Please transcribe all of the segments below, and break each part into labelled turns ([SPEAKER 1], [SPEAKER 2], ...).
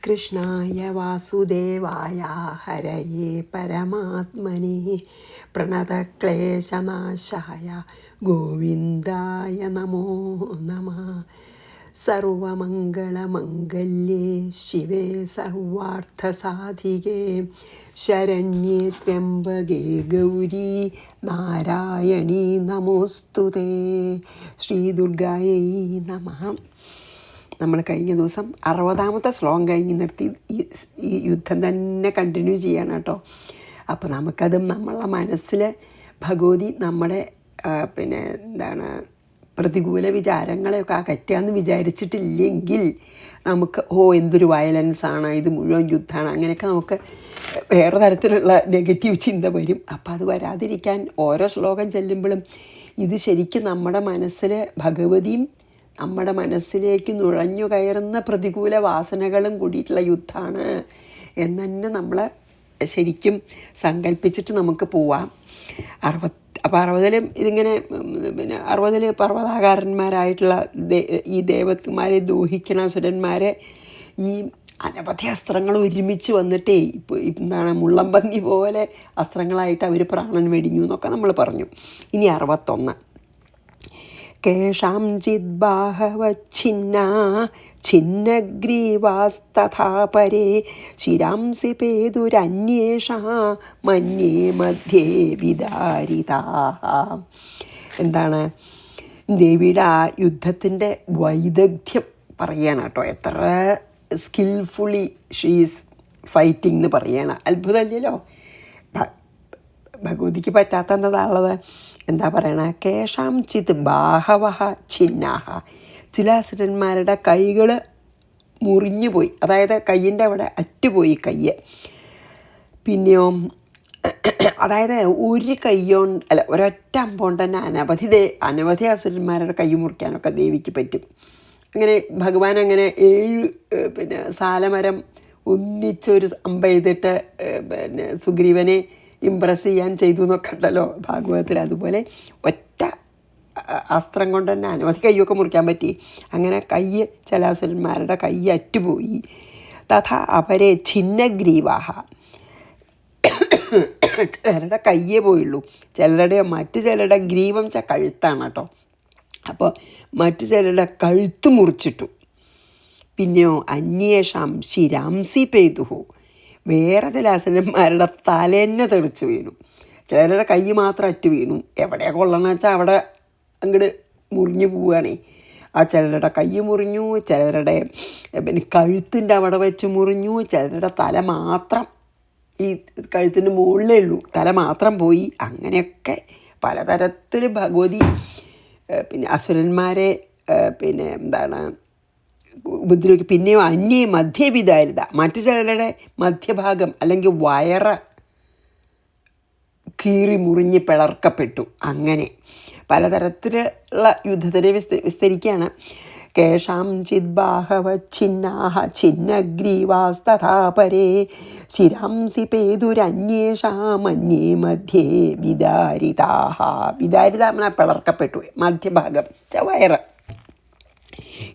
[SPEAKER 1] കൃഷ്ണായ വാസുദേവായ ഹരയേ പരമാത്മനെ പ്രണതക്ലേശനാശായ ഗോവിന്ദായ നമോ നമഃ. സർവമംഗളമംഗല്യേ ശിവേ സർവാർത്ഥസാധികേ ശരണ്യേ ത്രയംബകേ ഗൗരി നാരായണീ നമോസ്തുതേ. ശ്രീദുർഗായൈ നമഃ. നമ്മൾ കഴിഞ്ഞ ദിവസം 60ാമത്തെ ശ്ലോകം കഴിഞ്ഞ് നിർത്തി ഈ യുദ്ധം തന്നെ കണ്ടിന്യൂ ചെയ്യണം കേട്ടോ. അപ്പോൾ നമുക്കതും നമ്മളെ മനസ്സിൽ ഭഗവതി നമ്മുടെ പ്രതികൂല വിചാരങ്ങളെയൊക്കെ അകറ്റാന്ന് വിചാരിച്ചിട്ടില്ലെങ്കിൽ നമുക്ക് എന്തൊരു വയലൻസാണ്, ഇത് മുഴുവൻ യുദ്ധമാണ്, അങ്ങനെയൊക്കെ നമുക്ക് വേറെ തരത്തിലുള്ള നെഗറ്റീവ് ചിന്ത വരും. അപ്പോൾ അത് വരാതിരിക്കാൻ ഓരോ ശ്ലോകം ചെല്ലുമ്പോഴും ഇത് ശരിക്കും നമ്മുടെ മനസ്സിൽ ഭഗവതിയും നമ്മുടെ മനസ്സിലേക്ക് നുഴഞ്ഞു കയറുന്ന പ്രതികൂല വാസനകളും കൂടിയിട്ടുള്ള യുദ്ധമാണ് എന്ന് തന്നെ നമ്മൾ ശരിക്കും സങ്കല്പിച്ചിട്ട് നമുക്ക് പോവാം. അപ്പോൾ 60-ലും ഇതിങ്ങനെ 60-ൽ പർവ്വതാകാരന്മാരായിട്ടുള്ള ഈ ദേവന്മാരെ ദോഹിക്കണ അസുരന്മാരെ ഈ അനവധി അസ്ത്രങ്ങൾ ഒരുമിച്ച് വന്നിട്ടേ മുള്ളംപന്നി പോലെ അസ്ത്രങ്ങളായിട്ട് അവർ പ്രാണൻ വെടിഞ്ഞു എന്നൊക്കെ നമ്മൾ പറഞ്ഞു. ഇനി 61. കേഷാംചിത് ബാഹവച്ഛിന്നാ ഛിന്നഗ്രീവാസ്തഥാ പരേ ശിരാംസി പേതുരന്യേഷാ മന്യേ മധ്യേ വിദാരിതാഃ. എന്താണ് ദേവിയുടെ ആ യുദ്ധത്തിൻ്റെ വൈദഗ്ധ്യം പറയണം കേട്ടോ. എത്ര സ്കിൽഫുള്ളി ഷീസ് ഫൈറ്റിംഗ് എന്ന് പറയണം. അത്ഭുതമല്ലല്ലോ. ഭഗവതിക്ക് പറ്റാത്ത എന്താണുള്ളത്? എന്താ പറയണ? കേഷാം ചിത് ബാഹവഹ ഛിന്നാഹ. ചില അസുരന്മാരുടെ കൈകൾ മുറിഞ്ഞു പോയി, അതായത് കയ്യിൻ്റെ അവിടെ അറ്റുപോയി കയ്യ്. പിന്നെയോ അതായത് ഒരു ഒരൊറ്റ അമ്പോണ്ട് തന്നെ അനവധി അസുരന്മാരുടെ കൈ മുറിക്കാനൊക്കെ ദേവിക്ക് പറ്റും. അങ്ങനെ ഭഗവാൻ അങ്ങനെ 7 സാലമരം ഒന്നിച്ചൊരു അമ്പ ചെയ്തിട്ട് സുഗ്രീവനെ ഇമ്പ്രസ് ചെയ്യാൻ ചെയ്തു എന്നൊക്കെ ഉണ്ടല്ലോ ഭാഗവതത്തിൽ. അതുപോലെ ഒറ്റ അസ്ത്രം കൊണ്ട് തന്നെ അനവധി കയ്യൊക്കെ മുറിക്കാൻ പറ്റി. അങ്ങനെ ചില അസുരന്മാരുടെ കൈ അറ്റുപോയി. തഥാ അവരെ ഛിന്നഗ്രീവാഹ. ചിലരുടെ കയ്യേ പോയുള്ളൂ, മറ്റു ചിലരുടെ ഗ്രീവം കഴുത്താണ് കേട്ടോ. അപ്പോൾ മറ്റു ചിലരുടെ കഴുത്ത് മുറിച്ചിട്ടു. പിന്നെയോ അന്വേഷാം ശിരാംസി പെയ്തുഹു. വേറെ ചില അസുരന്മാരുടെ തലേന്നെ തെറിച്ച് വീണു. ചിലരുടെ കൈ മാത്രം അറ്റ് വീണു. എവിടെയാണ് കൊള്ളണമെന്ന് വെച്ചാൽ അവിടെ അങ്ങോട്ട് മുറിഞ്ഞു പോവുകയാണേ. ആ ചിലരുടെ കൈ മുറിഞ്ഞു, ചിലരുടെ കഴുത്തിൻ്റെ അവിടെ വെച്ച് മുറിഞ്ഞു, ചിലരുടെ തല മാത്രം ഈ കഴുത്തിൻ്റെ മുകളിലേ ഉള്ളൂ, തല മാത്രം പോയി. അങ്ങനെയൊക്കെ പലതരത്തിൽ ഭഗവതി അസുരന്മാരെ ഉപദ്രവിക്കും. പിന്നെയോ അന്യേ മധ്യവിദാരിത. മറ്റു ചിലരുടെ മധ്യഭാഗം അല്ലെങ്കിൽ വയറ് കീറി മുറിഞ്ഞ് പിളർക്കപ്പെട്ടു. അങ്ങനെ പലതരത്തിലുള്ള യുദ്ധത്തിനെ വിസ്തരിക്കുകയാണ്. കേഷാം ചിത് ബാഹവച്ഛിന്നാഹ ഛിന്നഗ്രീവാസ്തഥാ പരേ ശിരാംസി പേതുരന്യേഷാ മന്യേ മധ്യേ വിദാരിതാഃ. വിദാരിത പിളർക്കപ്പെട്ടു, മധ്യഭാഗം വയറ്.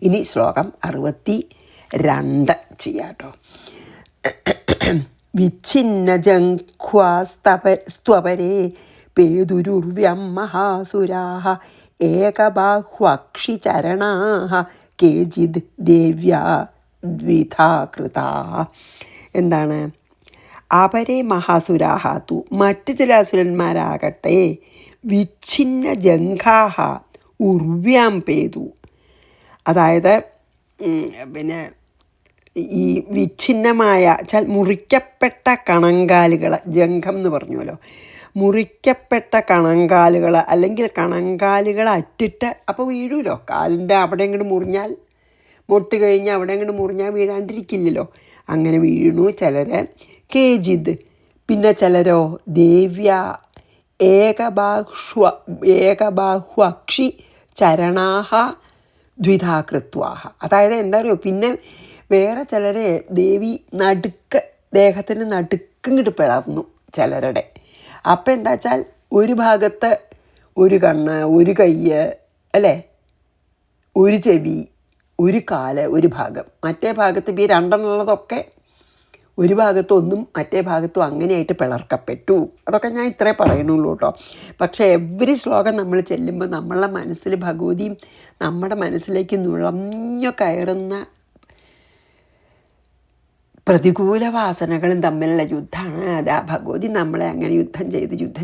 [SPEAKER 1] ഇനി ശ്ലോകം 62 ചെയ്യാട്ടോ. വിച്ഛിന്ന ജംഘ്വാസ്ത്വപരേ പേതുരുർവ്യം മഹാസുരാഃ ഏകബാഹ്വക്ഷിചരണാഃ കേചിദ് ദേവ്യാ ദ്വിധാ കൃതാഃ. എന്താണ്? അപരേ മഹാസുരാഃ തു. മറ്റു ചില അസുരന്മാരാകട്ടെ വിച്ഛിന്ന ജംഘാഃ ഉർവ്യാം പേതു. അതായത് ഈ വിച്ഛിന്നമായ മുറിക്കപ്പെട്ട കണങ്കാലുകൾ, ജംഘം എന്ന് പറഞ്ഞുവല്ലോ, മുറിക്കപ്പെട്ട കണങ്കാലുകൾ അല്ലെങ്കിൽ കണങ്കാലുകൾ അറ്റിട്ട് അപ്പോൾ വീഴുമല്ലോ. കാലിൻ്റെ അവിടെ ഇങ്ങോട്ട് മുറിഞ്ഞാൽ, മൊട്ട് കഴിഞ്ഞ് അവിടെ ഇങ്ങോട്ട് മുറിഞ്ഞാൽ വീഴാണ്ടിരിക്കില്ലല്ലോ. അങ്ങനെ വീണു ചിലർ. കേജിത്. പിന്നെ ചിലരോ ദേവ്യ ഏകബാഹ്വക്ഷി ചരണാഹ ദ്വിധാകൃത്വാഹ. അതായത് എന്താ പറയുക, പിന്നെ വേറെ ചിലരെ ദേവി ദേഹത്തിന് നടുക്കിങ്ങോട്ട് പിളർന്നു ചിലരുടെ. അപ്പം എന്താ വെച്ചാൽ ഒരു ഭാഗത്ത് ഒരു കണ്ണ്, ഒരു കയ്യ്, അല്ലേ, ഒരു ചെവി, ഒരു കാല് ഒരു ഭാഗം, മറ്റേ ഭാഗത്ത് ഈ രണ്ടെണ്ണുള്ളതൊക്കെ ഒരു ഭാഗത്തൊന്നും മറ്റേ ഭാഗത്തും അങ്ങനെയായിട്ട് പിളർക്കപ്പെട്ടു. അതൊക്കെ ഞാൻ ഇത്രേ പറയണുള്ളൂ കേട്ടോ. പക്ഷേ എവരി ശ്ലോകം നമ്മൾ ചെല്ലുമ്പോൾ നമ്മളുടെ മനസ്സിൽ ഭഗവതിയും നമ്മുടെ മനസ്സിലേക്ക് നുഴഞ്ഞു കയറുന്ന പ്രതികൂല വാസനകളും തമ്മിലുള്ള യുദ്ധമാണ്. അത് ആ ഭഗവതി നമ്മളെ അങ്ങനെ യുദ്ധം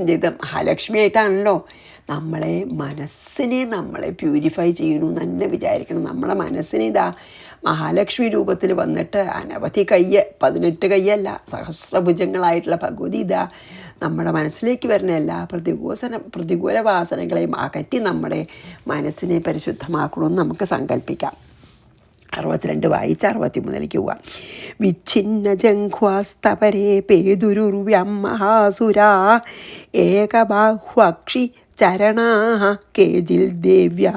[SPEAKER 1] ചെയ്ത് മഹാലക്ഷ്മിയായിട്ടാണല്ലോ നമ്മളെ നമ്മളെ പ്യൂരിഫൈ ചെയ്യണു എന്ന് തന്നെ വിചാരിക്കണം. നമ്മളെ മനസ്സിനെ ഇതാ മഹാലക്ഷ്മി രൂപത്തിൽ വന്നിട്ട് അനവധി 18 കയ്യല്ല, സഹസ്രഭുജങ്ങളായിട്ടുള്ള ഭഗവതി ഇതാ നമ്മുടെ മനസ്സിലേക്ക് വരുന്ന എല്ലാ പ്രതികൂല വാസനകളെയും അകറ്റി നമ്മുടെ മനസ്സിനെ പരിശുദ്ധമാക്കണമെന്ന് നമുക്ക് സങ്കല്പിക്കാം. 62 വായിച്ച് 63 പോവാം. വിച്ഛിന്ന ജംഘ്വാസ്തപരേ പേതുരുർവ്യം മഹാസുരാ ഏകബാഹ്വക്ഷി ചരണാ കേജിൽ ദേവ്യ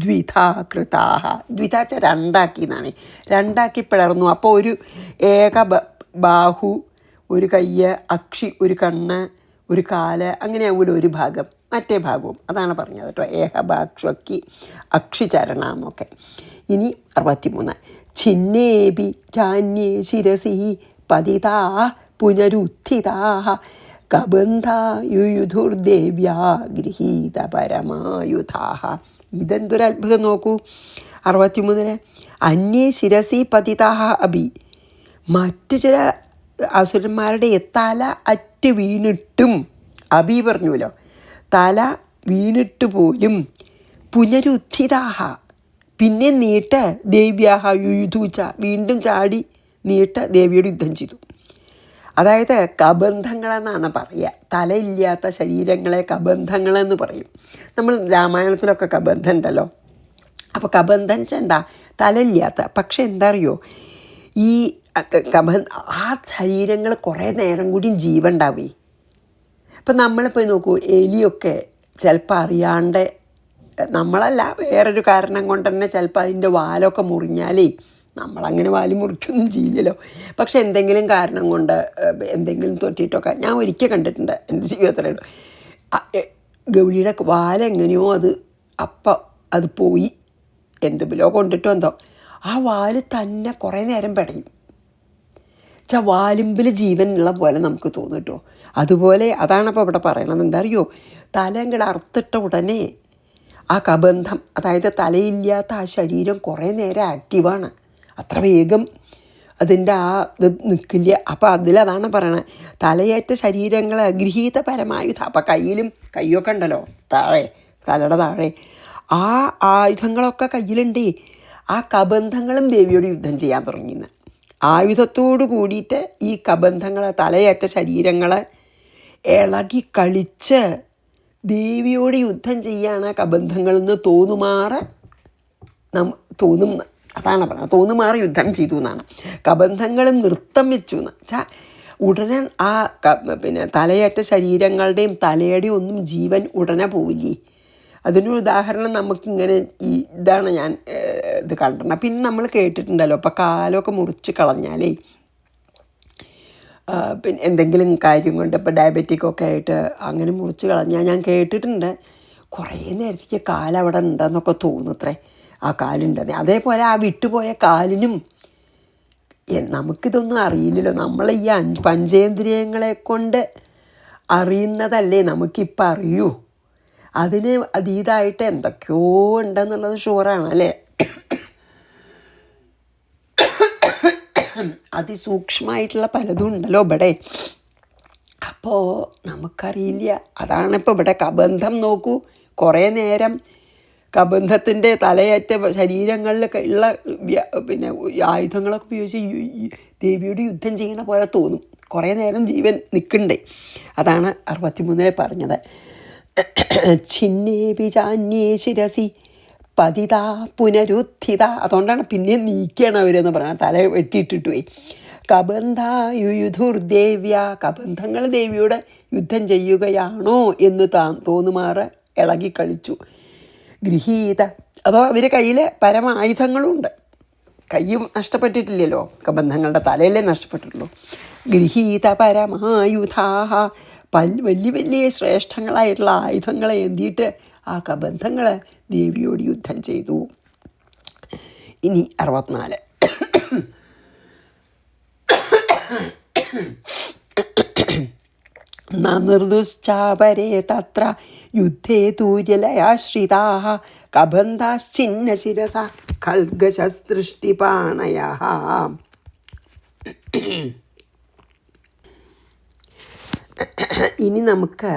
[SPEAKER 1] ദ്വിധാ കൃതാഹ. ദ്വിധാച്ച രണ്ടാക്കി എന്നാണ്, രണ്ടാക്കി പിളർന്നു. അപ്പോൾ ഒരു ബാഹു ഒരു കയ്യ്, അക്ഷി ഒരു കണ്ണ്, ഒരു കാല്, അങ്ങനെയാവുമല്ലോ ഒരു ഭാഗം, മറ്റേ ഭാഗവും അതാണ് പറഞ്ഞത് കേട്ടോ. ഏകബാക്ഷി അക്ഷി ചരണാന്നൊക്കെ. ഇനി 63 ഛിന്നേപി ചാന്യേ ശിരസി പതിതാ പുനരുത്ഥിതാ കബന്ധായുധുർദേവ്യാ ഗൃഹീത പരമായുധാഹ. ഇതെന്തൊരു അത്ഭുതം നോക്കൂ. 63 അന്യേ ശിരസി പതിതാഹ അഭി. മറ്റു ചില അസുരന്മാരുടെ തല അറ്റ് വീണിട്ടും, അഭി പറഞ്ഞുല്ലോ, തല വീണിട്ട് പോലും പുനരുത്ഥിതാഹ പിന്നെ നീട്ട് ദേവ്യാഹ യുയുധൂച്ച വീണ്ടും ചാടി നീട്ട് ദേവിയോട് യുദ്ധം ചെയ്തു. അതായത് കബന്ധങ്ങളെന്നാണ് പറയുക. തലയില്ലാത്ത ശരീരങ്ങളെ കബന്ധങ്ങളെന്ന് പറയും. നമ്മൾ രാമായണത്തിലൊക്കെ കബന്ധം ഉണ്ടല്ലോ. അപ്പോൾ കബന്ധം എന്താ, തലയില്ലാത്ത. പക്ഷെ എന്താ അറിയോ, ഈ ആ ശരീരങ്ങൾ കുറേ നേരം കൂടി ജീവൻ ഉണ്ടാവേ. ഇപ്പം നമ്മളിപ്പോൾ നോക്കൂ, എലിയൊക്കെ ചിലപ്പോൾ അറിയാണ്ട്, നമ്മളല്ല വേറൊരു കാരണം കൊണ്ട് തന്നെ ചിലപ്പോൾ അതിൻ്റെ വാലൊക്കെ മുറിഞ്ഞാലേ, നമ്മളങ്ങനെ വാല് മുറിക്കൊന്നും ചെയ്യില്ലല്ലോ, പക്ഷെ എന്തെങ്കിലും കാരണം കൊണ്ട് എന്തെങ്കിലും തൊട്ടിട്ടൊക്കെ ഞാൻ ഒരിക്കൽ കണ്ടിട്ടുണ്ട് എൻ്റെ ജീവിതത്തിലുണ്ട്. ഗൗരിയുടെ വാലെങ്ങനെയോ അത് പോയി, എന്തെങ്കിലോ കൊണ്ടിട്ടോ എന്തോ, ആ വാല് തന്നെ കുറേ നേരം പെടയും. വാലിമ്പിൽ ജീവനുള്ള പോലെ നമുക്ക് തോന്നും കേട്ടോ. അതുപോലെ അതാണപ്പോൾ ഇവിടെ പറയണത്. എന്താ അറിയോ, തല ഇങ്ങോട്ട് അറുത്തിട്ട ഉടനെ ആ കബന്ധം, അതായത് തലയില്ലാത്ത ആ ശരീരം കുറേ നേരം ആക്റ്റീവാണ്. അത്ര വേഗം അതിൻ്റെ ആ ഇത് നിൽക്കില്ല. അപ്പോൾ അതിലതാണ് പറയണത്, തലയേറ്റ ശരീരങ്ങളെ ഗൃഹീത പരമായുധ. അപ്പം കയ്യൊക്കെ ഉണ്ടല്ലോ താഴെ, തലയുടെ താഴെ ആ ആയുധങ്ങളൊക്കെ കയ്യിലുണ്ട്. ആ കബന്ധങ്ങളും ദേവിയോട് യുദ്ധം ചെയ്യാൻ തുടങ്ങിയെന്ന്. ആയുധത്തോട് കൂടിയിട്ട് ഈ കബന്ധങ്ങളെ, തലയേറ്റ ശരീരങ്ങളെ ഇളകി കളിച്ച് ദേവിയോട് യുദ്ധം ചെയ്യാണ് കബന്ധങ്ങളെന്ന് തോന്നും. അതാണ് പറഞ്ഞത്, തോന്നുമാറ് യുദ്ധം ചെയ്തു എന്നാണ്. കബന്ധങ്ങളും നൃത്തം വെച്ചു എന്ന് വെച്ചാൽ ഉടനെ ആ തലയേറ്റ ശരീരങ്ങളുടെയും തലയുടെയും ഒന്നും ജീവൻ ഉടനെ പോവില്ലേ. അതിനൊരു ഉദാഹരണം നമുക്കിങ്ങനെ ഇതാണ് ഞാൻ ഇത് കണ്ടിട്ടുണ്ട്. പിന്നെ നമ്മൾ കേട്ടിട്ടുണ്ടല്ലോ, ഇപ്പോൾ കാലമൊക്കെ മുറിച്ച് കളഞ്ഞാലേ, പിന്നെ എന്തെങ്കിലും കാര്യം കൊണ്ട് ഇപ്പോൾ ഡയബറ്റിക്കൊക്കെ ആയിട്ട് അങ്ങനെ മുറിച്ച് കളഞ്ഞാൽ ഞാൻ കേട്ടിട്ടുണ്ട് കുറേ നേരത്തേക്ക് കാലവിടെ ഉണ്ടെന്നൊക്കെ തോന്നുത്രേ, ആ കാലുണ്ടെന്ന്. അതേപോലെ ആ വിട്ടുപോയ കാലിനും നമുക്കിതൊന്നും അറിയില്ലല്ലോ. നമ്മൾ ഈ പഞ്ചേന്ദ്രിയങ്ങളെ കൊണ്ട് അറിയുന്നതല്ലേ നമുക്കിപ്പോൾ അറിയൂ. അതിന് അതീതായിട്ട് എന്തൊക്കെയോ ഉണ്ടെന്നുള്ളത് ഷുവറാണ് അല്ലേ. അതിസൂക്ഷ്മമായിട്ടുള്ള പലതും ഉണ്ടല്ലോ ഇവിടെ. അപ്പോൾ നമുക്കറിയില്ല. അതാണിപ്പോൾ ഇവിടെ കബന്ധം നോക്കൂ, കുറേ നേരം കബന്ധത്തിൻ്റെ തലയേറ്റ ശരീരങ്ങളിൽ ഉള്ള പിന്നെ ആയുധങ്ങളൊക്കെ ഉപയോഗിച്ച് ദേവിയോട് യുദ്ധം ചെയ്യണ പോലെ തോന്നും. കുറേ നേരം ജീവൻ നിൽക്കണ്ടേ. അതാണ് 63 പറഞ്ഞത്. ഛിന്നേപി ചാന്യേ ശിരസി പതിതാ പുനരുത്ഥിത. അതുകൊണ്ടാണ് പിന്നെ നീക്കുകയാണ് അവരെന്ന് പറയുന്നത്, തല വെട്ടിയിട്ടിട്ട് പോയി. കബന്ധായുധുർദേവ്യ, കബന്ധങ്ങൾ ദേവിയോട് യുദ്ധം ചെയ്യുകയാണോ എന്ന് തോന്നുമാറ് ഇളകി കളിച്ചു. ഗൃഹീത, അതോ അവർ കയ്യിൽ പരമായുധങ്ങളുണ്ട്, കയ്യും നഷ്ടപ്പെട്ടിട്ടില്ലല്ലോ, കബന്ധങ്ങളുടെ തലയിലേ നഷ്ടപ്പെട്ടിട്ടുള്ളൂ. ഗൃഹീത പരമായുധാഹ, വലിയ വലിയ ശ്രേഷ്ഠങ്ങളായിട്ടുള്ള ആയുധങ്ങളെ എന്തിയിട്ട് ആ കബന്ധങ്ങൾ ദേവിയോട് യുദ്ധം ചെയ്തു. ഇനി 64. നിർദുശ്ചാപരേ തത്ര യുദ്ധേ തൂര്യലയാശ്രിതാഃ കബന്ധാശ്ചിന്നശിരസ ഖൽഗശസ്തൃഷ്ടിപാണയഃ. ഇനി നമുക്ക്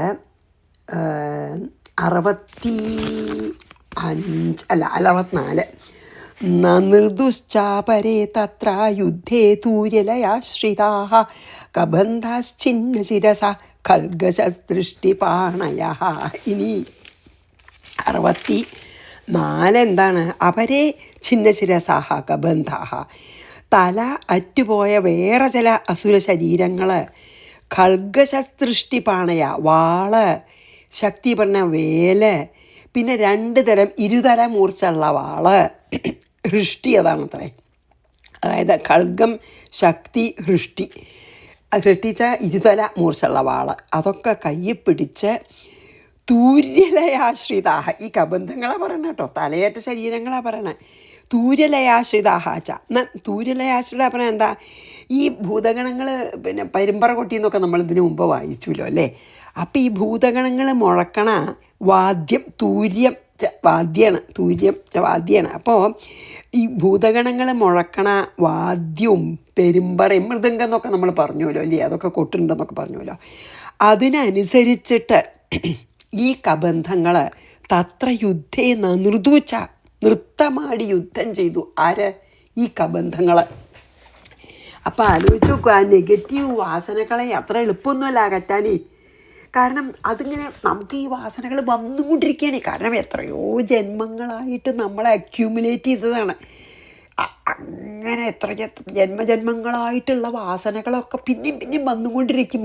[SPEAKER 1] 64. നിർദുശ്ചാപരേ തത്ര യുദ്ധേ തൂര്യലയാശ്രിതാഃ കബന്ധാശ്ചിന്നശിരസ ഖൽഗശസ്തൃഷ്ടിപാണയഃ. ഇനി 64 എന്താണ്? അപരേ ഛിന്നശിരസാഹ കബന്ധാഹ. തല അറ്റുപോയ വേറെ ചില അസുര ശരീരങ്ങൾ ഖൽഗശസ്തൃഷ്ടിപാണയ, വാള്, ശക്തി പറഞ്ഞ വേല്, പിന്നെ 2 തരം ഇരുതല മൂർച്ചുള്ള വാള്, ഹൃഷ്ടി അതാണത്രേ. അതായത് ഖൽഗം, ശക്തി, ഹൃഷ്ടി. ഹൃഷ്ടിച്ച ഇരുതല മൂർച്ചുള്ള വാള്, അതൊക്കെ കയ്യിൽ പിടിച്ച് തൂര്യലയാശ്രിതാഹ, ഈ കബന്ധങ്ങളെ പറയണ കേട്ടോ, തലയേറ്റ ശരീരങ്ങളാണ് പറയണേ. തൂര്യലയാശ്രിതാഹാച്ച. തൂര്യലയാശ്രിത പറഞ്ഞാൽ എന്താ? ഈ ഭൂതഗണങ്ങൾ പിന്നെ പരിമ്പറ കൊട്ടിയെന്നൊക്കെ നമ്മൾ ഇതിനു മുമ്പ് വായിച്ചല്ലോ അല്ലേ. അപ്പം ഈ ഭൂതഗണങ്ങൾ മുഴക്കണ വാദ്യം, തൂര്യം വാദ്യമാണ്. അപ്പോൾ ഈ ഭൂതഗണങ്ങൾ മുഴക്കണ വാദ്യവും പെരുമ്പറയും മൃദംഗം എന്നൊക്കെ നമ്മൾ പറഞ്ഞുല്ലോ അല്ലേ, അതൊക്കെ കൊട്ടുണ്ടെന്നൊക്കെ പറഞ്ഞുല്ലോ. അതിനനുസരിച്ചിട്ട് ഈ കബന്ധങ്ങൾ തത്ര യുദ്ധേ നൃദുച്ച, നൃത്തമാടി യുദ്ധം ചെയ്തു. ആര്? ഈ കബന്ധങ്ങൾ. അപ്പം ആലോചിച്ച് നോക്കുക, ആ നെഗറ്റീവ് വാസനകളെ അത്ര എളുപ്പമൊന്നുമല്ല അകറ്റാൻ. കാരണം അതിങ്ങനെ നമുക്ക് ഈ വാസനകൾ വന്നുകൊണ്ടിരിക്കുകയാണ്. കാരണം എത്രയോ ജന്മങ്ങളായിട്ട് നമ്മളെ അക്യൂമുലേറ്റ് ചെയ്തതാണ്. അങ്ങനെ എത്ര ജന്മജന്മങ്ങളായിട്ടുള്ള വാസനകളൊക്കെ പിന്നെയും വന്നുകൊണ്ടിരിക്കും.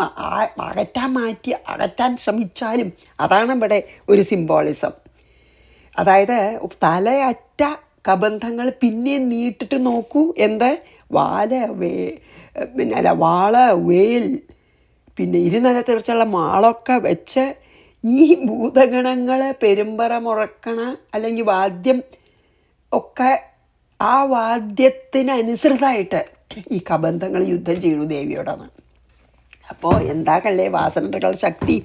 [SPEAKER 1] അകറ്റാൻ ശ്രമിച്ചാലും അതാണ് ഇവിടെ ഒരു സിംബോളിസം. അതായത് തലയറ്റ കബന്ധങ്ങൾ പിന്നെയും നീട്ടിട്ട് നോക്കൂ. എന്ത്? വാള്, വേൽ, പിന്നെ ഇരുനില തീർച്ചയുള്ള മാളൊക്കെ വെച്ച് ഈ ഭൂതഗണങ്ങൾ പെരുമ്പറ മുറക്കണ അല്ലെങ്കിൽ വാദ്യം ഒക്കെ ആ വാദ്യത്തിനനുസൃതമായിട്ട് ഈ കബന്ധങ്ങൾ യുദ്ധം ചെയ്യണു ദേവിയോടാണ്. അപ്പോൾ എന്താ കല്ലേ വാസനകളുടെ ശക്തി.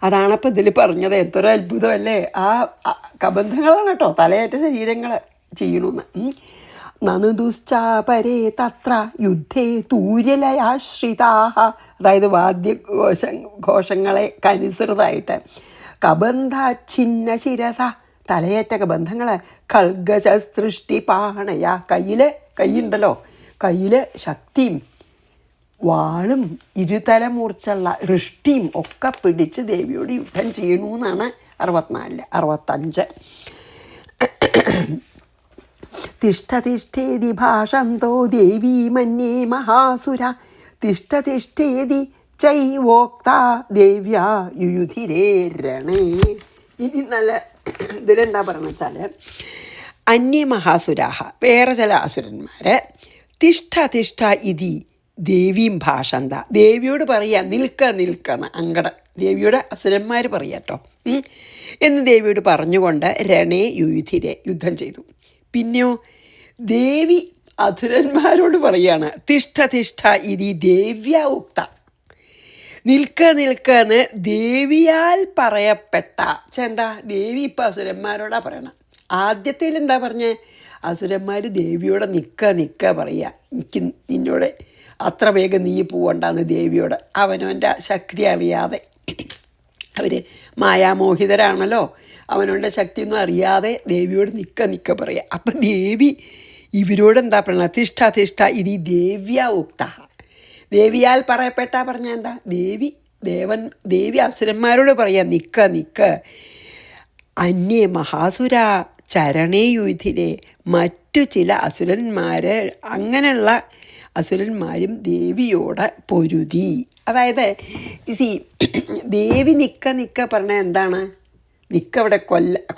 [SPEAKER 1] അതാണപ്പോൾ ഇതിൽ പറഞ്ഞത്. എന്തൊരു അത്ഭുതമല്ലേ. ആ കബന്ധങ്ങളാണ് കേട്ടോ തലയേറ്റ ശരീരങ്ങൾ ചെയ്യണമെന്ന്. നനുദുശ്ചാപരേ തത്ര യുദ്ധേ തൂര്യലയാശ്രിതാഹ, അതായത് ഘോഷങ്ങളെ അനുസൃതമായിട്ട് കബന്ധാച്ഛിന്ന ശിരസ, തലയേറ്റ കബന്ധങ്ങൾ ഖൽഗശസ്തൃഷ്ടിപാണയ, കയ്യുണ്ടല്ലോ, കയ്യിൽ ശക്തിയും വാളും ഇരുതല മൂർച്ചുള്ള ഹൃഷ്ടിയും ഒക്കെ പിടിച്ച് ദേവിയോട് യുദ്ധം ചെയ്യണമെന്നാണ് 64. 65 തിഷ്ഠതിഷ്ഠേതി ഭാഷന്തോ ദേവീ മന്യേ മഹാസുര തിഷ്ഠതിഷ്ഠേതി ചൈവോക്ത ദേവ്യാ യുയുധിരേ രണേ. ഇനി നല്ല ഇതിലെന്താ പറയുക വെച്ചാൽ, അന്യമഹാസുരാഹ, വേറെ ചില അസുരന്മാർ തിഷ്ഠ ഇതി ദേവീം ഭാഷന്ത, ദേവിയോട് പറയുക നിൽക്കുന്ന അങ്ങട ദേവിയോട് അസുരന്മാർ പറയാട്ടോ എന്ന് ദേവിയോട് പറഞ്ഞുകൊണ്ട് രണേ യുയുധിരെ യുദ്ധം ചെയ്തു. പിന്നെയോ ദേവി അസുരന്മാരോട് പറയാണ് തിഷ്ഠ ഇതി ദേവ്യ ഉക്ത, നിൽക്കെന്ന് ദേവിയാൽ പറയപ്പെട്ട. എന്താ? ദേവി ഇപ്പം അസുരന്മാരോടാ പറയണം. ആദ്യത്തേൽ എന്താ പറഞ്ഞേ? അസുരന്മാർ ദേവിയോടെ നിൽക്ക പറയുക, എനിക്ക് നിന്നോട് അത്ര വേഗം നീ പോവണ്ടെന്ന് ദേവിയോട്. അവനവൻ്റെ ശക്തി അറിയാതെ, അവർ മായാമോഹിതരാണല്ലോ, അവനവൻ്റെ ശക്തിയൊന്നും അറിയാതെ ദേവിയോട് നിൽക്ക പറയുക. അപ്പം ദേവി ഇവരോട് എന്താ പറയണത്? തിഷ്ഠ ഇതി ദേവ്യ ഉക്ത, ദേവിയാൽ പറയപ്പെട്ട. പറഞ്ഞാൽ എന്താ? ദേവി അസുരന്മാരോട് പറയാം നിൽക്ക. അന്യേ മഹാസുര ചരണേ യുധിരെ, മറ്റു ചില അസുരന്മാർ, അങ്ങനെയുള്ള അസുരന്മാരും ദേവിയോട് പൊരുതി. അതായത് ദേവി നിൽക്ക പറഞ്ഞാൽ എന്താണ്? അവിടെ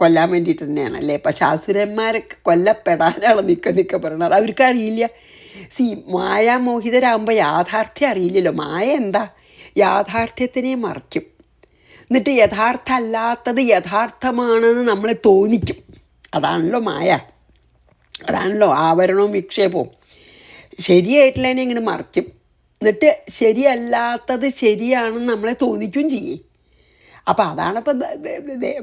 [SPEAKER 1] കൊല്ലാൻ വേണ്ടിയിട്ട് തന്നെയാണല്ലേ. പക്ഷെ അസുരന്മാരെ കൊല്ലപ്പെടാനാണ് നിൽക്ക പറയണത്. അവർക്കറിയില്ല. മായാമോഹിതരാകുമ്പോൾ യാഥാർത്ഥ്യം അറിയില്ലല്ലോ. മായ എന്താ? യാഥാർത്ഥ്യത്തിനെ മറയ്ക്കും. എന്നിട്ട് യഥാർത്ഥമല്ലാത്തത് യഥാർത്ഥമാണെന്ന് നമ്മളെ തോന്നിക്കും. അതാണല്ലോ മായ. അതാണല്ലോ ആവരണവും വിക്ഷേപവും. ശരിയായിട്ടുള്ളതിനെ ഇങ്ങനെ മറിക്കും, എന്നിട്ട് ശരിയല്ലാത്തത് ശരിയാണെന്ന് നമ്മളെ തോന്നിക്കുകയും ചെയ്യും. അപ്പം അതാണിപ്പം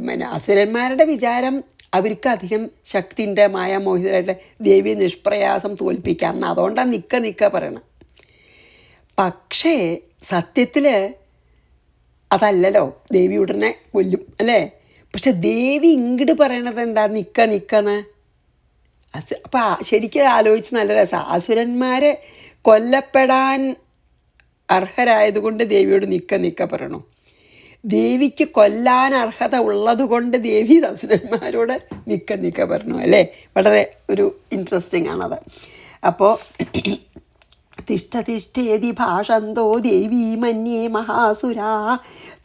[SPEAKER 1] പിന്നെ അസുരന്മാരുടെ വിചാരം അവർക്ക് അധികം ശക്തിൻ്റെ മായാമോഹിതരായിട്ട് ദേവിയെ നിഷ്പ്രയാസം തോൽപ്പിക്കാം എന്ന്. അതുകൊണ്ടാണ് നിൽക്ക പറയണം. പക്ഷേ സത്യത്തിൽ അതല്ലല്ലോ, ദേവി ഉടനെ കൊല്ലും അല്ലേ. പക്ഷെ ദേവി ഇങ്ങോട്ട് പറയണത് എന്താ, നിൽക്കെന്ന്. അപ്പം ശരിക്കും ആലോചിച്ച് നല്ല രസമാണ്. അസുരന്മാർ കൊല്ലപ്പെടാൻ അർഹരായതുകൊണ്ട് ദേവിയോട് നിൽക്ക പറയണു. ദേവിക്ക് കൊല്ലാൻ അർഹത ഉള്ളത് കൊണ്ട് ദേവി അസുരന്മാരോട് നിൽക്ക പറഞ്ഞു അല്ലേ. വളരെ ഒരു ഇൻട്രസ്റ്റിംഗ് ആണത്. അപ്പോൾ തിഷ്ഠതിഷ്ഠേതി ഭാഷന്തോ ദേവീ മന്യേ മഹാസുരാ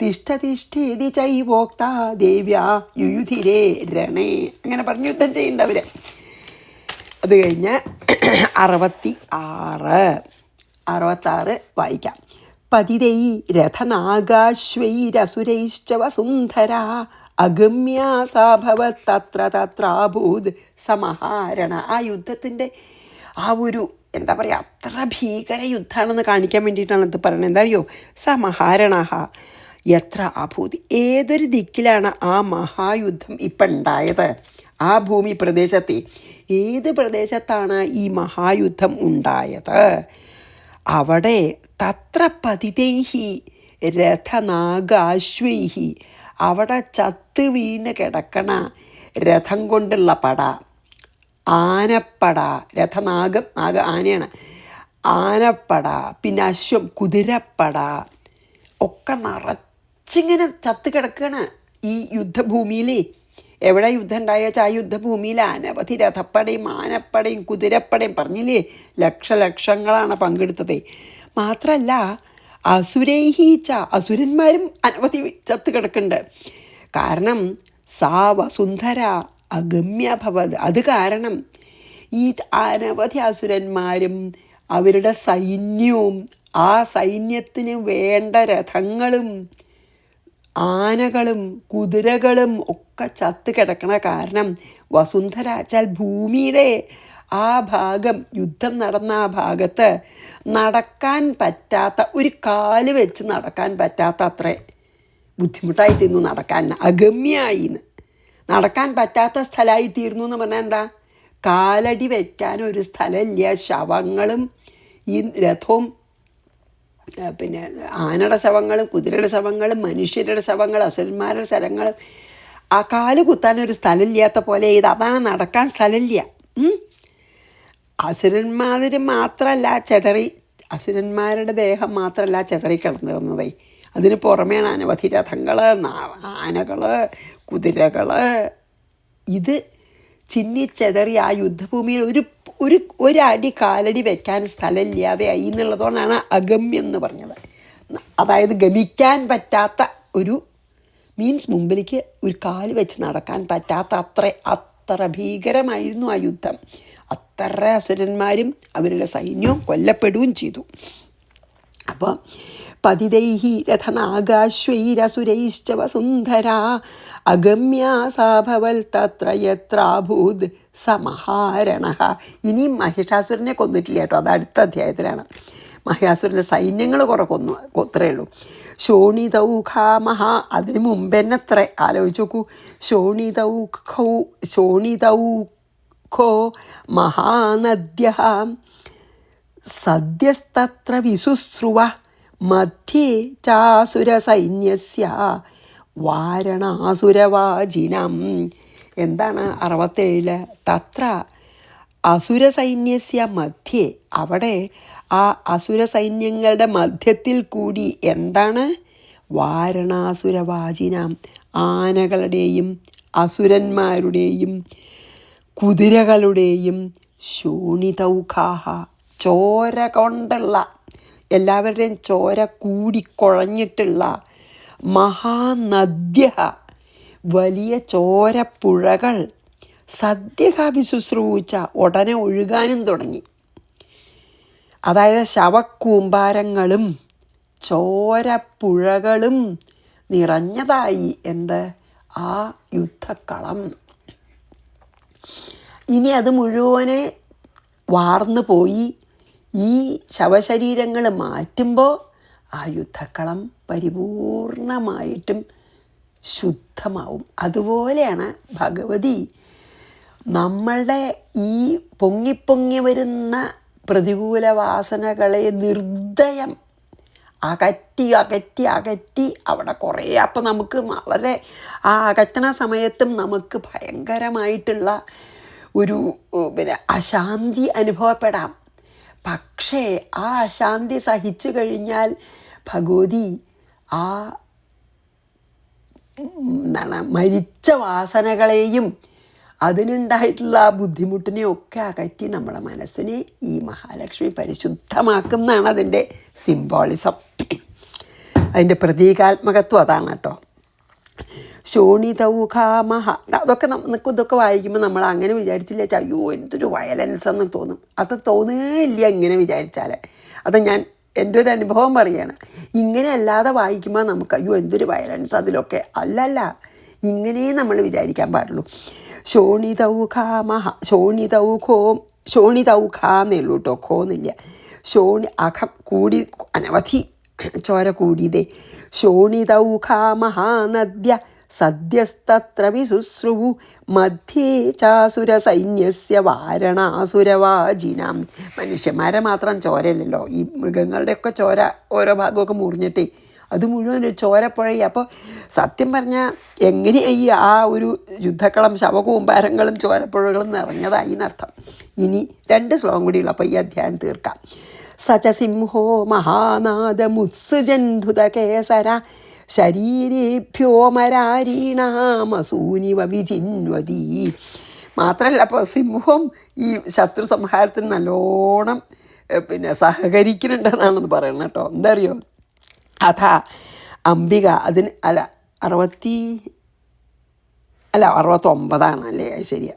[SPEAKER 1] തിഷ്ഠതിഷ്ഠേതി ചൈവോക്ത ദേവ്യാ യുയുധിരേ രണേ. അങ്ങനെ പറഞ്ഞ് യുദ്ധം ചെയ്യേണ്ടവർ. അത് കഴിഞ്ഞ് 66 വായിക്കാം. പതിതൈ രഥനാഗാശ്വൈരസുരൈശ്ച വസുന്ധരാ അഗമ്യാ സാ ഭവത്തത്ര തത്രാഭൂത് സമഹാരണ. ആ യുദ്ധത്തിൻ്റെ ആ ഒരു എന്താ പറയുക, അത്ര ഭീകര യുദ്ധമാണെന്ന് കാണിക്കാൻ വേണ്ടിയിട്ടാണ് ഇത് പറയുന്നത്. എന്താ അറിയോ, സമഹാരണ എത്ര അഭൂതി. ഏതൊരു ദിക്കിലാണ് ആ മഹായുദ്ധം ഇപ്പം ഉണ്ടായത്, ആ ഭൂമി പ്രദേശത്തെ ഏത് പ്രദേശത്താണ് ഈ മഹായുദ്ധം ഉണ്ടായത്, അവിടെ തത്ര പതിതൈഹി രഥനാഗാശ്വൈഹി, അവിടെ ചത്ത് വീണ് കിടക്കണ രഥം കൊണ്ടുള്ള പട, ആനപ്പട, രഥനാഗം, ആനയാണ്, ആനപ്പട, പിന്നെ അശ്വം, കുതിരപ്പട ഒക്കെ നിറച്ചിങ്ങനെ ചത്ത് കിടക്കുകയാണ് ഈ യുദ്ധഭൂമിയിൽ. എവിടെ യുദ്ധം ഉണ്ടായാച്ചാൽ ആ യുദ്ധഭൂമിയിൽ അനവധി രഥപ്പടയും ആനപ്പടയും കുതിരപ്പടയും, പറഞ്ഞില്ലേ ലക്ഷങ്ങളാണ് പങ്കെടുത്തത്. മാത്രമല്ല അസുരൈഹീച്ച, അസുരന്മാരും അനവധി ചത്ത് കിടക്കുന്നുണ്ട്. കാരണം സാ വസുന്ധര അഗമ്യഭവത്, അത് കാരണം ഈ അനവധി അസുരന്മാരും അവരുടെ സൈന്യവും ആ സൈന്യത്തിന് വേണ്ട രഥങ്ങളും ആനകളും കുതിരകളും ഒക്കെ ചത്ത് കിടക്കണ കാരണം വസുന്ധര വെച്ചാൽ ഭൂമിയുടെ ആ ഭാഗം, യുദ്ധം നടന്ന ആ ഭാഗത്ത് നടക്കാൻ പറ്റാത്ത, ഒരു കാല് വെച്ച് നടക്കാൻ പറ്റാത്ത അത്ര ബുദ്ധിമുട്ടായി തീർന്നു നടക്കാൻ. അഗമ്യായിന്ന്, നടക്കാൻ പറ്റാത്ത സ്ഥലമായി തീർന്നു എന്ന് പറഞ്ഞാൽ എന്താ, കാലടി വയ്ക്കാനൊരു സ്ഥലമില്ല. ശവങ്ങളും ഈ രഥവും പിന്നെ ആനയുടെ ശവങ്ങളും കുതിരയുടെ ശവങ്ങളും മനുഷ്യരുടെ ശവങ്ങളും അസുരന്മാരുടെ ശവങ്ങളും, ആ കാല് കുത്താനൊരു സ്ഥലമില്ലാത്ത പോലെ ഇത്. അതാണ് നടക്കാൻ സ്ഥലമില്ല. അസുരന്മാർ മാത്രമല്ല അസുരന്മാരുടെ ദേഹം മാത്രമല്ല ചെതറി കിടന്നിരുന്നതേ, അതിന് പുറമേയാണ് അനവധി രഥങ്ങൾ, ആനകൾ, കുതിരകൾ. ഇത് ചിന്നിച്ചെതറി ആ യുദ്ധഭൂമിയിൽ ഒരടി കാലടി വെക്കാൻ സ്ഥലമില്ലാതെ ആയി എന്നുള്ളതുകൊണ്ടാണ് അഗമ്യം എന്ന് പറഞ്ഞത്. അതായത് ഗമിക്കാൻ പറ്റാത്ത ഒരു മീൻസ് മുമ്പിലേക്ക് ഒരു കാല് വെച്ച് നടക്കാൻ പറ്റാത്ത അത്ര ഭീകരമായിരുന്നു ആ യുദ്ധം. അത്ര അസുരന്മാരും അവരുടെ സൈന്യവും കൊല്ലപ്പെടുകയും ചെയ്തു. അപ്പോൾ പതിതൈഹി രഥനാഗാശ്വൈരസുരൈശ്ച വസുന്ധരാ അഗമ്യാ സാ ഭവൽ തത്ര യത്രാഭൂത് സമഹാരണ. ഇനിയും മഹിഷാസുരനെ കൊന്നിട്ടില്ല കേട്ടോ, അത് അടുത്ത അധ്യായത്തിലാണ്. മഹിഷാസുരൻ്റെ സൈന്യങ്ങൾ കുറെ കൊത്രേ ഉള്ളൂ. ശോണിതൗഖാമഹാ, അതിന് മുമ്പ് തന്നെ അത്ര ആലോചിച്ച് നോക്കൂ. ശോണിതൗഖോ മഹാനദ്യ സദ്യസ്തത്ര വിശുശ്രുവ മധ്യേ ചാസുരസൈന്യസ്യ വാരണാസുരവാജിനം. എന്താണ് 67 തത്ര അസുരസൈന്യസ്യ മധ്യേ, അവിടെ ആ അസുരസൈന്യങ്ങളുടെ മധ്യത്തിൽ കൂടി എന്താണ്, വാരണാസുരവാജിനം, ആനകളുടെയും അസുരന്മാരുടെയും കുതിരകളുടെയും ശോണിതൗഖാഹ, ചോര കൊണ്ടുള്ള, എല്ലാവരുടെയും ചോര കൂടിക്കുഴഞ്ഞിട്ടുള്ള മഹാനദ്യ, വലിയ ചോരപ്പുഴകൾ, സദ്യഹ വിശുശ്രൂച്ച, ഉടനെ ഒഴുകാനും തുടങ്ങി. അതായത് ശവക്കൂമ്പാരങ്ങളും ചോരപ്പുഴകളും നിറഞ്ഞതായി എന്ത്, ആ യുദ്ധക്കളം. ഇനി അത് മുഴുവനെ വാർന്നു പോയി ഈ ശവശരീരങ്ങൾ മാറ്റുമ്പോൾ ആ യുദ്ധക്കളം പരിപൂർണമായിട്ടും ശുദ്ധമാവും. അതുപോലെയാണ് ഭഗവതി നമ്മളുടെ ഈ പൊങ്ങി വരുന്ന പ്രതികൂല വാസനകളെ നിർദ്ദയം അകറ്റി അവിടെ കുറേ, അപ്പം നമുക്ക് വളരെ ആ അകറ്റണ സമയത്തും നമുക്ക് ഭയങ്കരമായിട്ടുള്ള ഒരു അശാന്തി അനുഭവപ്പെടാം. പക്ഷേ ആ അശാന്തി സഹിച്ചു കഴിഞ്ഞാൽ ഭഗവതി ആ മരിച്ച വാസനകളെയും അതിനുണ്ടായിട്ടുള്ള ആ ബുദ്ധിമുട്ടിനെയൊക്കെ അകറ്റി നമ്മുടെ മനസ്സിനെ ഈ മഹാലക്ഷ്മി പരിശുദ്ധമാക്കും എന്നാണ് അതിൻ്റെ സിംബോളിസം. അതിൻ്റെ പ്രതീകാത്മകത്വം അതാണ് കേട്ടോ. ശോണിതൗഖാമഹ, അതൊക്കെ ഇതൊക്കെ വായിക്കുമ്പോൾ നമ്മൾ അങ്ങനെ വിചാരിച്ചില്ല വെച്ചാൽ അയ്യോ എന്തൊരു വയലൻസ് എന്ന് തോന്നും. അത് തോന്നുകയില്ല ഇങ്ങനെ വിചാരിച്ചാൽ. അത് ഞാൻ എൻ്റെ ഒരു അനുഭവം പറയുകയാണ്. ഇങ്ങനെ അല്ലാതെ വായിക്കുമ്പോൾ നമുക്ക് അയ്യോ എന്തൊരു വയലൻസ് അതിലൊക്കെ. അല്ലല്ല, ഇങ്ങനെ നമ്മൾ വിചാരിക്കാൻ പാടുള്ളൂ. ശോണിതൗഖാമഹ, ശോണിതൗഖാന്നേ ഉള്ളൂ കേട്ടോ, ഖോന്നില്ല. അഖം കൂടി, അനവധി ചോര കൂടിയതേ. ശോണിതൗഖാ മഹാനദ്യ സദ്യസ്തത്ര വിശുശ്രുവു മധ്യേ ചാസുര സൈന്യസ്യ വാരണാസുരവാജിനാം. മനുഷ്യന്മാരെ മാത്രം ചോരയല്ലല്ലോ, ഈ മൃഗങ്ങളുടെയൊക്കെ ചോര ഓരോ ഭാഗമൊക്കെ മുറിഞ്ഞിട്ടേ അത് മുഴുവൻ ഒരു ചോരപ്പുഴയി. അപ്പോൾ സത്യം പറഞ്ഞാൽ എങ്ങനെയായി ആ ഒരു യുദ്ധക്കളം ശവകൂമ്പാരങ്ങളും ചോരപ്പുഴകളും നിറഞ്ഞതായി എന്നർത്ഥം. ഇനി 2 ശ്ലോകം കൂടിയുള്ളൂ, അപ്പോൾ ഈ അധ്യായം തീർക്കാം. സചസിംഹോ മഹാനാദമുത്സുജന്ധുതകേസര ശരീരേഭ്യോ മരാരീണാമസൂനിവ വിജിന്വതി. മാത്രമല്ല, അപ്പോൾ സിംഹം ഈ ശത്രു സംഹാരത്തിന് നല്ലോണം സഹകരിക്കുന്നുണ്ടെന്നാണെന്ന് പറയണം കേട്ടോ. എന്താ അറിയോ, അതാ അംബിക അതിന് 69 അല്ലേ, അത് ശരിയാ,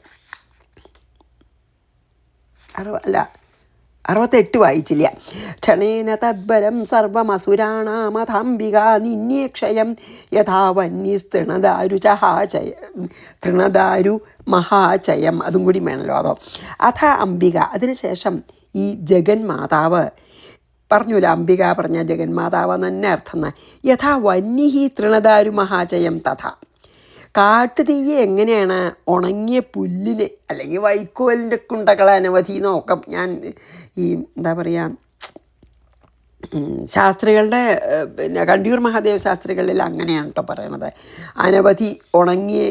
[SPEAKER 1] 68 വായിച്ചില്ല. ക്ഷണേന തദ്ബലം സർവമസുരാണാമഥാംബിക നിന്യേക്ഷയം തൃണദാരു മഹാചയം. അതും കൂടി വേണമല്ലോ. അതോ അഥ അംബിക, അതിനുശേഷം ഈ ജഗന്മാതാവ് പറഞ്ഞൂല, അംബിക പറഞ്ഞ ജഗന്മാതാവ് തന്നെ അർത്ഥം. യഥാ വന്യഹി തൃണദാരു മഹാചയം തഥാ. കാട്ടുതീയെ എങ്ങനെയാണ് ഉണങ്ങിയ പുല്ലിന് അല്ലെങ്കിൽ വൈക്കോലിൻ്റെ കുണ്ടകൾ അനവധി നോക്കാം. ഞാൻ ഈ എന്താ പറയുക, ശാസ്ത്രികളുടെ കണ്ടിയൂർ മഹാദേവ ശാസ്ത്രികളിൽ അങ്ങനെയാണ് കേട്ടോ പറയണത്. അനവധി ഉണങ്ങിയ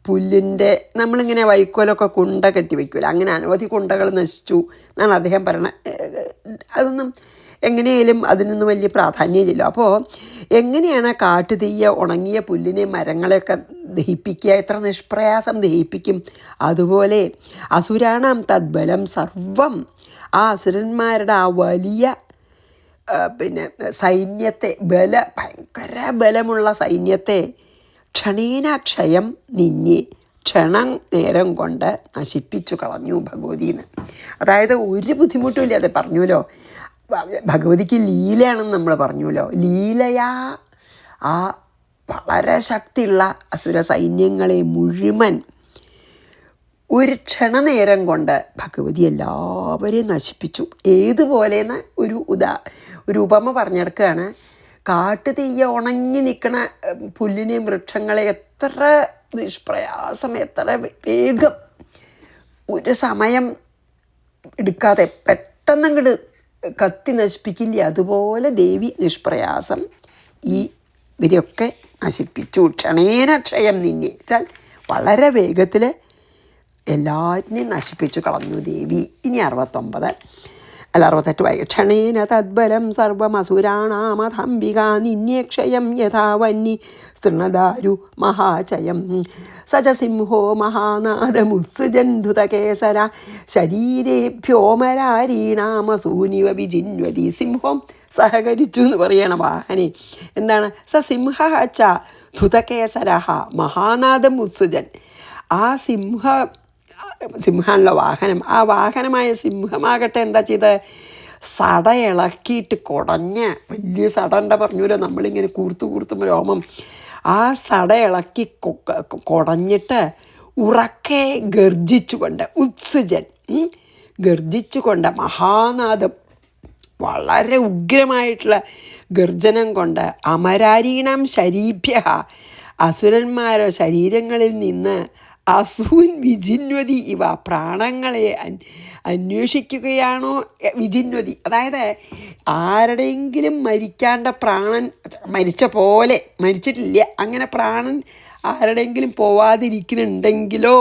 [SPEAKER 1] പുല്ലിൻ്റെ നമ്മളിങ്ങനെ വൈക്കോലൊക്കെ കുണ്ട കെട്ടി വയ്ക്കില്ല, അങ്ങനെ അനവധി കുണ്ടകൾ നശിച്ചു എന്നാണ് അദ്ദേഹം പറയണത്. അതൊന്നും എങ്ങനെയായാലും അതിനൊന്നും വലിയ പ്രാധാന്യമില്ലല്ലോ. അപ്പോൾ എങ്ങനെയാണ് കാട്ടുതീയ ഉണങ്ങിയ പുല്ലിനെ മരങ്ങളെയൊക്കെ ദഹിപ്പിക്കുക, എത്ര നിഷ്പ്രയാസം ദഹിപ്പിക്കും. അതുപോലെ അസുരാണാം തദ്ബലം സർവം, ആ അസുരന്മാരുടെ ആ വലിയ സൈന്യത്തെ, ഭയങ്കര ബലമുള്ള സൈന്യത്തെ ക്ഷണേനാക്ഷയം നിന്നെ, ക്ഷണം നേരം കൊണ്ട് നശിപ്പിച്ചു കളഞ്ഞു ഭഗവതിന്ന്. അതായത് ഒരു ബുദ്ധിമുട്ടുമില്ല, അത് പറഞ്ഞുല്ലോ. ഭഗവതിക്ക് ലീലയാണെന്ന് നമ്മൾ പറഞ്ഞുല്ലോ. ലീലയാ ആ വളരെ ശക്തിയുള്ള അസുര സൈന്യങ്ങളെ മുഴുവൻ ഒരു ക്ഷണനേരം കൊണ്ട് ഭഗവതി എല്ലാവരെയും നശിപ്പിച്ചു. ഏതുപോലെയെന്ന് ഒരു ഉപമ പറഞ്ഞെടുക്കുകയാണ്. കാട്ടുതീയ ഉണങ്ങി നിൽക്കണ പുല്ലിനെയും വൃക്ഷങ്ങളെ എത്ര നിഷ്പ്രയാസം, എത്ര വേഗം, ഒരു സമയം എടുക്കാതെ പെട്ടെന്നങ്ങോട്ട് കത്തി നശിപ്പിക്കില്ല. അതുപോലെ ദേവി നിഷ്പ്രയാസം ഈ ഇവരെയൊക്കെ നശിപ്പിച്ചു. ക്ഷണേന ക്ഷയം നിന്നെ വെച്ചാൽ വളരെ വേഗത്തിൽ എല്ലാറ്റിനെയും നശിപ്പിച്ചു കളഞ്ഞു ദേവി. ഇനി 68 വായി. ക്ഷണേന തദ്ബലം സർവമസുരാണാമഥംബിക നിന്യേക്ഷയം യഥാവന്നി സ്തൃണദാരു മഹാചയം സചസിംഹോ മഹാനാദമുത്സുജന്ധുതകേസര ശരീരേഭ്യോമരാരീണാമസൂനിവ വിജിന്വതി. സിംഹം സഹകരിച്ചു എന്ന് പറയണം വാഹനെ. എന്താണ്? സിംഹ ധുതകേസര മഹാനാദമുത്സുജൻ. ആ സിംഹാണല്ലോ വാഹനം. ആ വാഹനമായ സിംഹമാകട്ടെ എന്താ ചെയ്ത്, സട ഇളക്കിയിട്ട് കുടഞ്ഞ്, വലിയ സടണ്ട പറഞ്ഞൂല്ലോ നമ്മളിങ്ങനെ കൂർത്തും രോമം, ആ സട ഇളക്കി കുടഞ്ഞിട്ട് ഉറക്കെ ഗർജിച്ചുകൊണ്ട്, ഉത്സുജൻ ഗർജിച്ചുകൊണ്ട്, മഹാനാദം വളരെ ഉഗ്രമായിട്ടുള്ള ഗർജനം കൊണ്ട്, അമരാരീണം ശരീഭ്യ അസുരന്മാരുടെ ശരീരങ്ങളിൽ നിന്ന് അസൂൻ വിജിന്വതി ഇവ പ്രാണങ്ങളെ അന്വേഷിക്കുകയാണോ വിജിന്വതി. അതായത് ആരുടെയെങ്കിലും മരിക്കാണ്ട പ്രാണൻ മരിച്ച പോലെ മരിച്ചിട്ടില്ല, അങ്ങനെ പ്രാണൻ ആരുടെയെങ്കിലും പോവാതിരിക്കുന്നുണ്ടെങ്കിലോ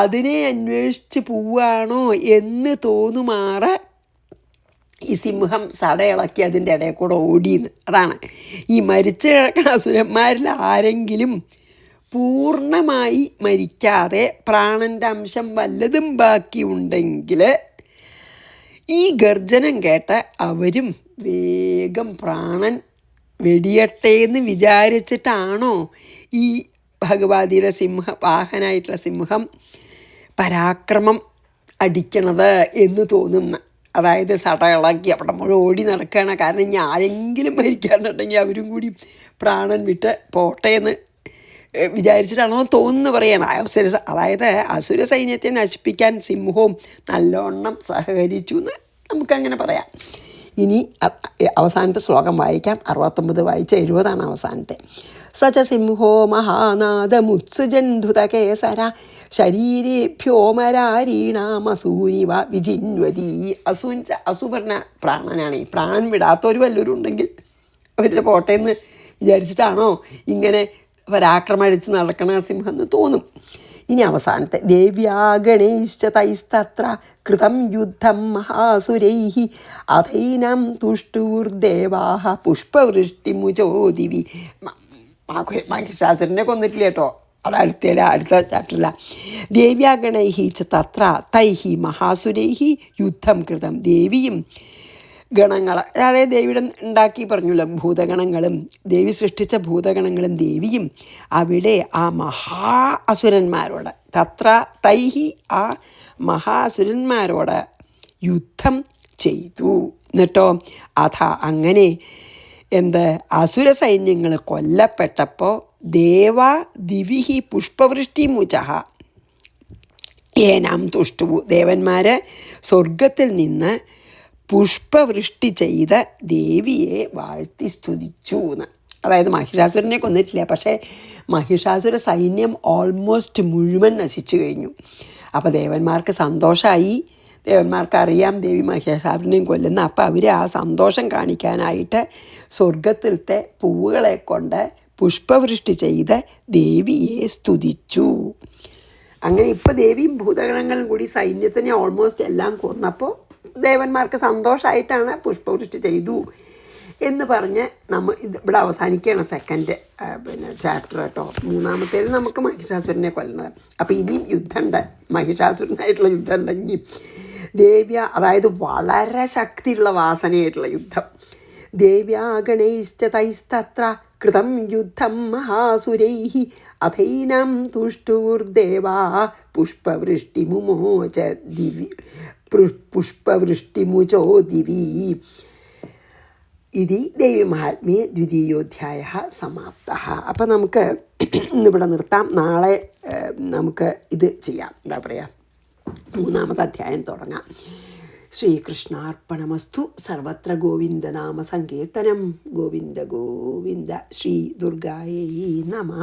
[SPEAKER 1] അതിനെ അന്വേഷിച്ച് പോവുകയാണോ എന്ന് തോന്നുമാറ് ഈ സിംഹം സടയിളക്കി അതിൻ്റെ ഇടയിൽ കൂടെ ഓടിയെന്ന്. അതാണ് ഈ മരിച്ചു കിടക്കുന്ന അസുരന്മാരിൽ ആരെങ്കിലും പൂർണ്ണമായി മരിക്കാതെ പ്രാണൻ്റെ അംശം വല്ലതും ബാക്കിയുണ്ടെങ്കിൽ ഈ ഗർജനം കേട്ട് അവരും വേഗം പ്രാണൻ വെടിയട്ടെ എന്ന് വിചാരിച്ചിട്ടാണോ ഈ ഭഗവതിയുടെ വാഹനായിട്ടുള്ള സിംഹം പരാക്രമം അടിക്കണത് എന്ന് തോന്നുന്ന. അതായത് സട ഇളക്കി അവിടെ മുഴുവൻ ഓടി നടക്കുകയാണ്. കാരണം ഇനി ആരെങ്കിലും മരിക്കാണ്ടുണ്ടെങ്കിൽ അവരും കൂടി പ്രാണൻ വിട്ട് പോട്ടെ എന്ന് വിചാരിച്ചിട്ടാണോ തോന്നുന്നു പറയണം. അതായത് അസുര സൈന്യത്തെ നശിപ്പിക്കാൻ സിംഹവും നല്ലോണം സഹകരിച്ചു എന്ന് നമുക്കങ്ങനെ പറയാം. ഇനി അവസാനത്തെ ശ്ലോകം വായിക്കാം. 69 വായിച്ച 70 അവസാനത്തെ. സച സിംഹോ മഹാനാദമുത്സുജന്ധുതകേസര ശരീരേഭ്യോമരാരീണാമസൂനിവ വിജിന്വതി. അസു പറഞ്ഞ പ്രാണനാണ്. ഈ പ്രാണൻ വിടാത്തവർ വല്ലവരും ഉണ്ടെങ്കിൽ അവരുടെ പോട്ടേന്ന് വിചാരിച്ചിട്ടാണോ ഇങ്ങനെ പരാക്രമഴിച്ച് നടക്കണ സിംഹം എന്ന് തോന്നും. ഇനി അവസാനത്തെ. ദേവ്യാഗണൈശ്ച തൈസ്തത്ര കൃതം യുദ്ധം മഹാസുരൈഃ അഥൈനം തുഷ്ടൂർദേവാഃ പുഷ്പവൃഷ്ടിമുചോദിവി. മഹിഷാസുരനെ കൊന്നിട്ടില്ല കേട്ടോ, അത് അടുത്ത ചാപ്റ്ററില്ല. ദേവ്യാഗണൈഃ ച തത്ര തൈഃ മഹാസുരൈഃ യുദ്ധം കൃതം. ദേവിയും ഗണങ്ങൾ, അതായത് ദേവിയുടെ ഉണ്ടാക്കി പറഞ്ഞല്ലോ ഭൂതഗണങ്ങളും ദേവി സൃഷ്ടിച്ച ഭൂതഗണങ്ങളും ദേവിയും അവിടെ ആ മഹാ അസുരന്മാരോട്, തത്ര തൈഹി ആ മഹാസുരന്മാരോട് യുദ്ധം ചെയ്തു. എന്നിട്ടോ അഥ അങ്ങനെ അസുര സൈന്യങ്ങൾ കൊല്ലപ്പെട്ടപ്പോൾ ദേവ ദിവിഹി പുഷ്പവൃഷ്ടി മുചഹ ഏനാം തുഷ്ടുവു. ദേവന്മാർ സ്വർഗത്തിൽ നിന്ന് പുഷ്പവൃഷ്ടി ചെയ്ത് ദേവിയെ വാഴ്ത്തി സ്തുതിച്ചു എന്ന്. അതായത് മഹിഷാസുരനെ കൊന്നിട്ടില്ല, പക്ഷേ മഹിഷാസുര സൈന്യം ഓൾമോസ്റ്റ് മുഴുവൻ നശിച്ചു കഴിഞ്ഞു. അപ്പോൾ ദേവന്മാർക്ക് സന്തോഷമായി. ദേവന്മാർക്കറിയാം ദേവി മഹിഷാസുരനെയും കൊല്ലുന്ന. അപ്പോൾ അവർ ആ സന്തോഷം കാണിക്കാനായിട്ട് സ്വർഗത്തിലത്തെ പൂവുകളെ കൊണ്ട് പുഷ്പവൃഷ്ടി ചെയ്ത് ദേവിയെ സ്തുതിച്ചു. അങ്ങനെ ഇപ്പോൾ ദേവിയും ഭൂതഗണങ്ങളും കൂടി സൈന്യത്തിനെ ഓൾമോസ്റ്റ് എല്ലാം കൊന്നപ്പോൾ ദേവന്മാർക്ക് സന്തോഷമായിട്ടാണ് പുഷ്പവൃഷ്ടി ചെയ്തു എന്ന് പറഞ്ഞ് ഇവിടെ അവസാനിക്കുകയാണ് സെക്കൻഡ് ചാപ്റ്റർ കേട്ടോ. മൂന്നാമത്തേത് നമുക്ക് മഹിഷാസുരനെ കൊല്ലുന്നത്. അപ്പോൾ ഇനിയും യുദ്ധമുണ്ട്, മഹിഷാസുരനായിട്ടുള്ള യുദ്ധമുണ്ട് ഇനിയും. അതായത് വളരെ ശക്തിയുള്ള വാസനയായിട്ടുള്ള യുദ്ധം. ദേവ്യാഗണൈശ്ച തൈസ്തത്ര കൃതം യുദ്ധം മഹാസുരൈഃ അഥൈനം തുഷ്ടൂർദേവാ പുഷ്പവൃഷ്ടിമുമോച ദിവി പുഷ്പവൃഷ്ടിമുചോ ദിവി. ഇതി ദേവീമഹാത്മ്യേ ദ്വിതീയോധ്യായഃ സമാപ്തഃ. അപ്പം നമുക്ക് ഇന്നിവിടെ നിർത്താം. നാളെ നമുക്ക് ഇത് ചെയ്യാം, എന്താ പറയുക, മൂന്നാമത്തെ അധ്യായം തുടങ്ങാം. ശ്രീകൃഷ്ണാർപ്പണമസ്തു. സർവത്ര ഗോവിന്ദനാമ സങ്കീർത്തനം. ഗോവിന്ദ ഗോവിന്ദ. ശ്രീ ദുർഗായൈ നമഃ.